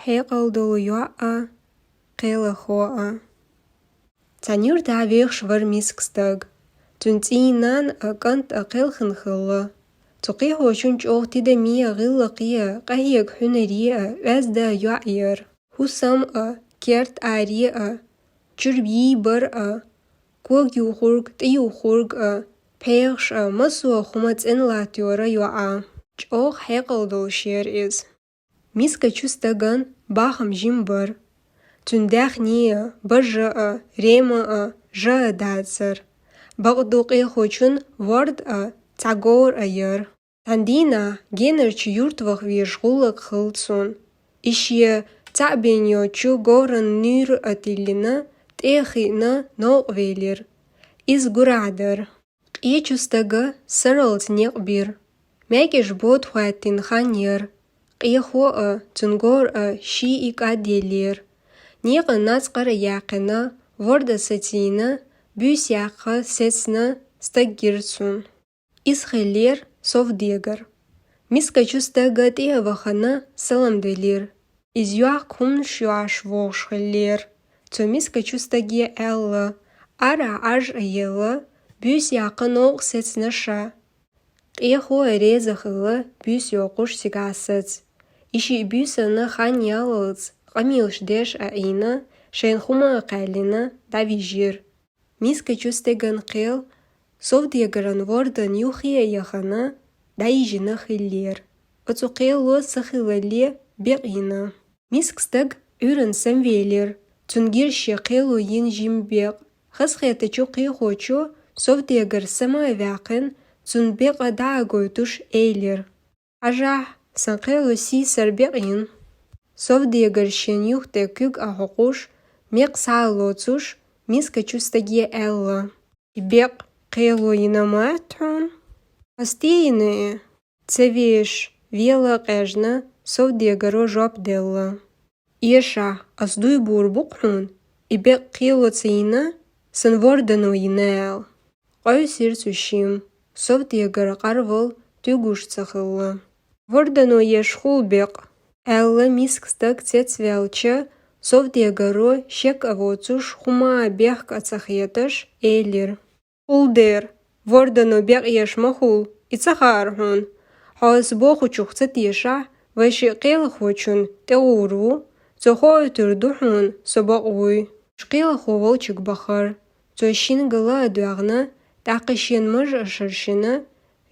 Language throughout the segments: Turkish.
حيقل يوعى قيل خوعى تانير دعويخ شور ميسكستاق تنتينان أكنت أقيل خنخلة تقيه وشنج أوغ تدمية غلة قيا قهيق حنرية وازدا يعير هسام كيرت عريئة جربي برأ كوغ يوخورغ تيوخورغ بيغش مسوا خمت إن لاتيورا يوعى جوغ حيقل دول شير إز ميسكا چوستاغن باخم جيمبر تنداخني برجأ ريما جا دادسر بغدوقي خوچون ورد تعغور أير تاندينا جينر چيورتوخ ويشغولك خلصون إشي تعبينيو چو غورن نير أتيلنا تيخينا نوق ويلير إز غرادر قيه چوستاغ سرلت نيقبير ماكش بود خواتين خانير قيه خو تنغور شي إقاديلير نيق ناسقر ياقنا ورد ستينا بيس ياقا سيسنا ستاقيرسون إز خلير صوف ديگر ميسكا چوستاغ تيه وخنا سلام دلير إز يوعق همش يوعش ووش خلير تو ميسكا چوستاغي ألا أرا عج أيلا بيس ياقا نوق سيسنا شا قيه خو ريزا خلا بيس يوقوش سيقاسات إشي بيسنا خان يالوز قميلش ديش أعينا شين خما قالنا دافيجير ميسكا چوستاغن قيل صوف ديگران وردن يوخي يخنا دايجينا خلير أتو قيلو سخيلالي بيقينا ميسكستاغ أورن سمويلير تنجيرشي قيلو ينجيم بيق خسخيتا چو قيخو چو صوف ديگر سما واقن تن بيق داغوتوش ايلير عجاح سنقيلو سي سر بيقين صوف ديگر شين يوختا كوك أحقوش ميق سالوتوش ميسكا چوستاغي ألا بيق قيلو يناماتون أستيني تسويش вела قجنا صوف ديگرو جاب دلا إيشا أصدوي بوربقون إبق قيلو تسينا سنوردنو ينال قايو سيرتو شيم صوف ديگر قرول تيگوش تخلا وردنو يشخول بق ألا ميسكستاك تيتسوالچا صوف ديگرو شك أوتوش خما بيخك أتسخيتش إيلير خولدير وردنو بق يشمخول إتسخارهون حاس بوخو چوخت يشع وشي قيل خوچون تغورو تخو تردوحون سباقوي شقيل خوول چك بخار توشين غلا دوغنا تاقشين مج أشرشنا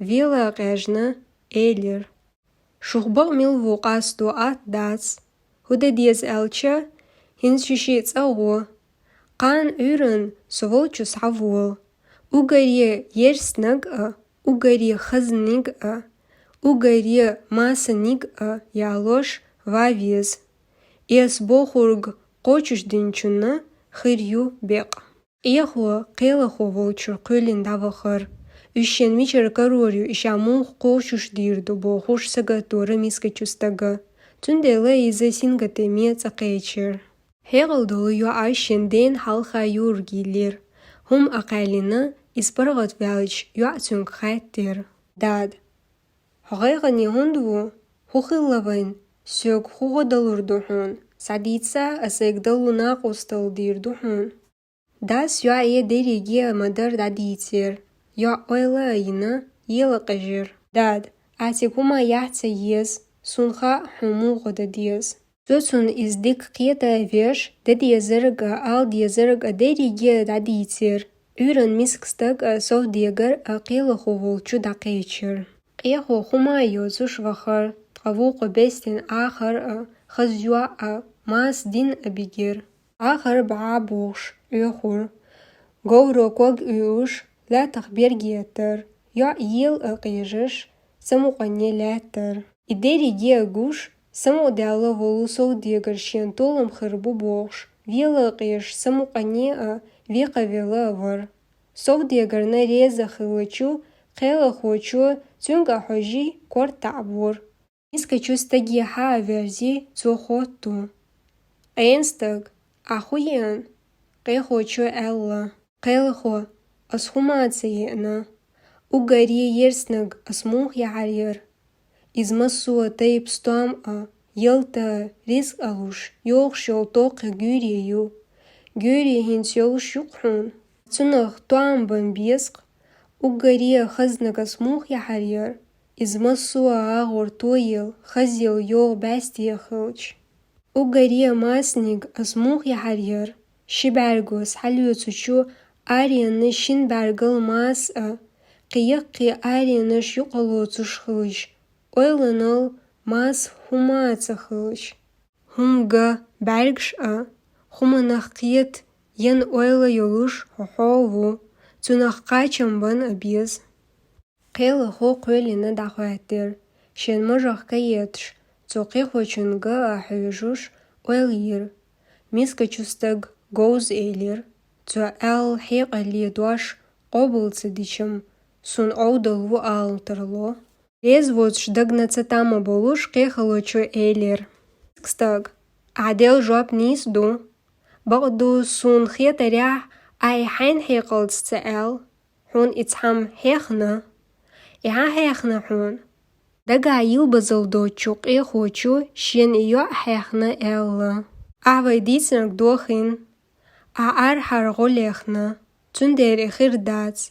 ويلا قاجنا إيلير شخبق ميل وقاس دوات داس هودا ديز ألچا هنسوشيت أغو قان أورن سوول چوس عفول угари ерснаг угари хызник угари масник ялош вавиз эс бохург қочуш динчуна хырю бек эхо қелахо волчур қөлин давахар üşen мичер карорю ишамун қочуш дирду бохуш сагатора миска чустага түндела изе сингатеме цақайчер хегалдолу ю айшен ден халха юргилер هم أقالنا إسبرغت والج يعتنك خاتر داد حقيقني هندو خخلوين سوق خودلور دوحون سعديتسا أسيقدلو ناقوستل دير دوحون داس يعي ديريجي مدر داديتير يع أويلا ينا يلقجر داد أتيكوما يحتى يز سنخا حمو غدا ديز توتون إزديك قيتا فيش دادي زرق آل دي زرق ديريجي داديتير أورن ميسكستاق صوف ديگر قيل خوولچو دقيچر قيخو خما يوزوش وخر تقووق بيستين آخر خزيوا ماس دين أبيجير آخر بعابوش يخور غورو كوغ يوش لا تخبير جيتر يا يل قيجش سمو قني لاتر إداري جي أغوش سمو دالا ولو صوف ديگر شين طولم خربو بوش ويلا قيش سمو قني века велавар. صوف ديگرنا ريزا خلوچو قيل خوچو تونگا حجي كور تعبور. ميسكا چوستاگي ها verzi تو خوتو. قينستاگ أخوين قي خوچو ألا قيل خو أسخوماتينا угари ерснаг асмух яарьер. Измасуа тейп стуам Yılta risk alış, yok şol toqı güreyu. Güre hins yoluş yukhun. Tsunaq tuan ban biesq, uggariya xaznagas muh yahariyar. İzmasua ağır toyil, xazil yok bestiye xılç. Uggariya masnig as muh yahariyar. Şibergos halyotuçu ariyanı şin bergal mas'a. Qiyaqi ariyanış yuqalotuş xılç. Oylanıl mas humaatsa xılç. Humga bergş'a. Humanaq qiyat yen oyla yoluş hohovu. Tsunaq qaçamban abiz. Qeyla ho qoylina daxuatir. Şen majaq kayetş. Tsoqi xoçunga ahuyuş oylir. Miska çustag goz eylir. Tso el hiqali duaş qobultsa diçim. Sun ovdalvu altırlo. Rezvoç dagnaca tama boluş qeyxaloçu eylir. Miskstag. Adel job nisdu. Baqdu sun xiyatarah ay hain hiqaltsa el. Hun itsham hiqna. Iha hiqna hun. Daga yılbazıldo çok hoçu şen iyo hiqna el. Avay disnak doxin. Ar hargolexna. Tünder ixirdats.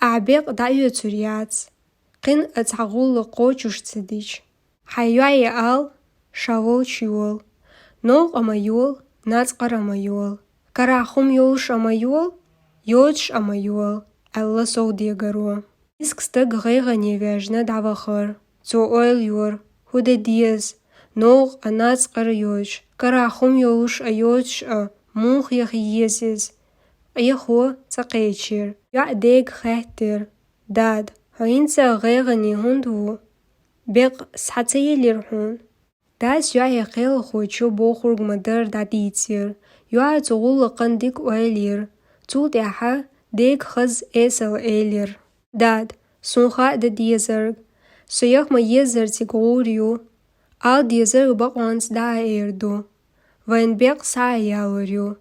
Abiq dayo turyats. Qin atagulu qoçuş tsidiç. Hayvay al. Şavolç yol. Noq ama yol. Natsqar ama yol. Karahum yoluş ama yol. Yolç ama yol. Allah soğdiye garo. İsksta gıyga nevejna davaxır. Tso oyl yor. Huda diyez. Noq a natsqar yolç. Karahum yoluş a yolç a. Muh yaq yeziz. Ayxo tsaqeçir. Ya deg xehtir. Dad. Hainsa gıyga nehundu. Beq satsayelir hun. Das ya yaqil xoçu boxurg madar daditir. Ya tsoğul qandik oylir. Tsul daha deg xaz esel eylir. Dad. Sunxa da diyezarg. Soyak ma yezarti goriyo. Al diyezarg baqwans da erdu. Vain beq sa yalıryo.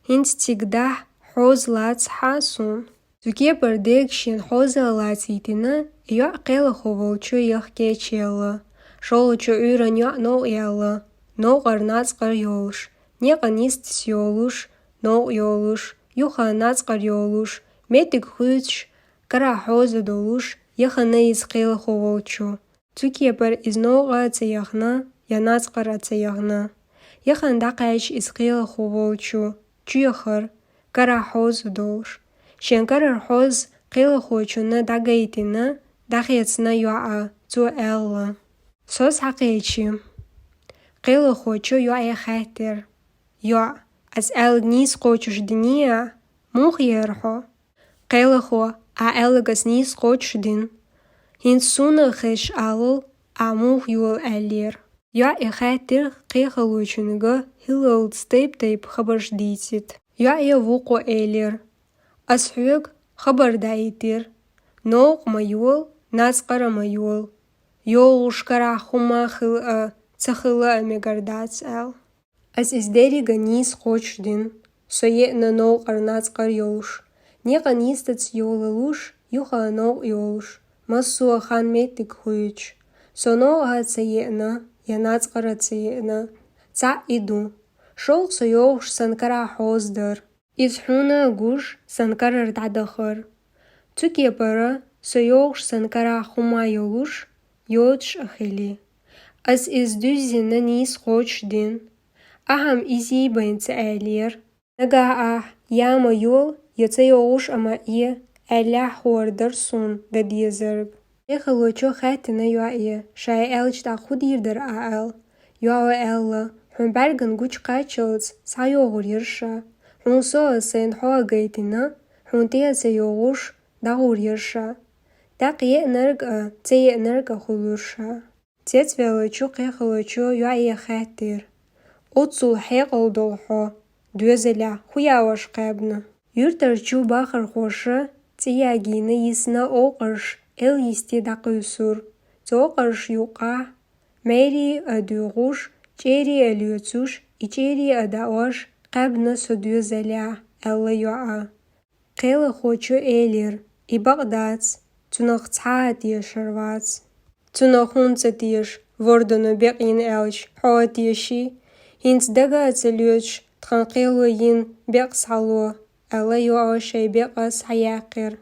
Hint tigdah hoz lats hasun. Zuke per deg shin hoza latsitina. Ya qila xovolçu yaq keçela. Şolçu üren ya no yala. No qarnatsqar yoluş. Ne qanistis yoluş. No yoluş. Yuxa natsqar yoluş. Metik xüç. Kara hoza doluş. Yaxana iz qila xovolçu. Zuke per iz no qatsa yaxna. Ya natsqar atsa yaxna. Yaxan daqayç iz qila xovolçu. Çuyaxır. Kara hoza doluş. Şen karar hoz qila xoçuna dagaytina. Daxyatsna yu'a. Tso ella. Sos haqeçi. Qila xoçu yu'a xehtir. Yu'a. Az el nis qoçuş diniya. Muh yerho. Qila xo. A elgas nis qoçuş din. Hint suna xish alıl. A muh yol elir. Yu'a xehtir qihaloçuniga hilal stayp xabarş ditit. Yu'a vuqo elir. Ashuyag xabarda itir. Noq ma yol. Natsqara ma yol. Yoluş karahuma xıl'a. Tsahıla amegardats el. Az izderiga nis qoç din. Soyetna noq ar natsqar yoluş. Neqa nistats yolaluş. Yuxa noq yoluş. Masua xan metik huyuç. So noqa tsayetna. Ya natsqara tsayetna. Tsa idu. Şol soyoğuş sankara hozdar. İzhuna guş sankarar dadaxır. Tukepara soyoğuş sankara huma yoluş. Yodş axili. Az izdüzina nis qoç din. Aham izi bayntsa elir. Naga ah yama yol yatsa yoğuş ama i elah hordar sun da diyezarg. Ekhaloço xatina yu'a şay elç da xudirdir a el. Yu'a ella. Hun bergan guç qaçılts sa yoğur yırşa. Hun so sen hoa gaytina. Hun tiyatsa yoğuş da gur yırşa. Da qiye'narg a tsaye'narg a xulurşa. Tetsvelaço qekhaloço yu'a xatir. Otsul heqal dolho. Dözela huyavaş qabna. Yurtarçu baxar xoşa. Tsiyagina yisna oqarş. El yisti da qysur. Tsoqarş yuqa. Meri aduğuş. Çeri aliyotsuş. İçeri adaoş. Qabna so dözela. Ella yu'a. Qela xoçu elir. I Bagdats. Tsunaq tsaat yaşarvats. Tsunaq hunsa diş. vordono beq yin elch hoat yeshi, hins daga atzelioch tranquilo yin beq salo, ala yo awashay beqas hayaqir.